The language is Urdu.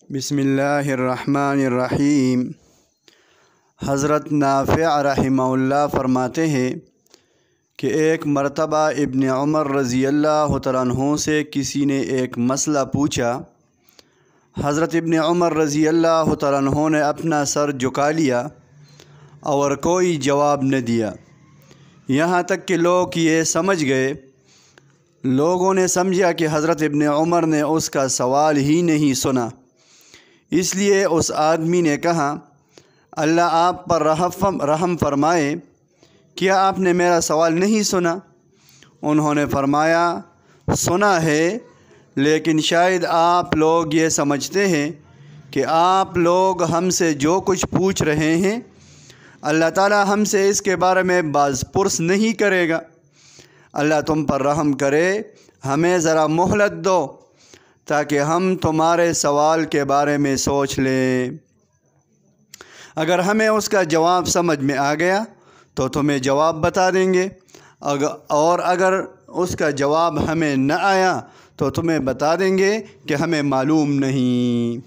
بسم اللہ الرحمن الرحیم۔ حضرت نافع رحمہ اللہ فرماتے ہیں کہ ایک مرتبہ ابن عمر رضی اللہ تعالیٰ عنہ سے کسی نے ایک مسئلہ پوچھا۔ حضرت ابن عمر رضی اللہ تعالیٰ عنہ نے اپنا سر جھکا لیا اور کوئی جواب نہ دیا، یہاں تک کہ لوگ یہ سمجھ گئے۔ لوگوں نے سمجھا کہ حضرت ابن عمر نے اس کا سوال ہی نہیں سنا، اس لیے اس آدمی نے کہا، اللہ آپ پر رحم فرمائے، کیا آپ نے میرا سوال نہیں سنا؟ انہوں نے فرمایا، سنا ہے، لیکن شاید آپ لوگ یہ سمجھتے ہیں کہ آپ لوگ ہم سے جو کچھ پوچھ رہے ہیں اللہ تعالی ہم سے اس کے بارے میں باز پرس نہیں کرے گا۔ اللہ تم پر رحم کرے، ہمیں ذرا مہلت دو تاکہ ہم تمہارے سوال کے بارے میں سوچ لیں۔ اگر ہمیں اس کا جواب سمجھ میں آ گیا تو تمہیں جواب بتا دیں گے، اور اگر اس کا جواب ہمیں نہ آیا تو تمہیں بتا دیں گے کہ ہمیں معلوم نہیں۔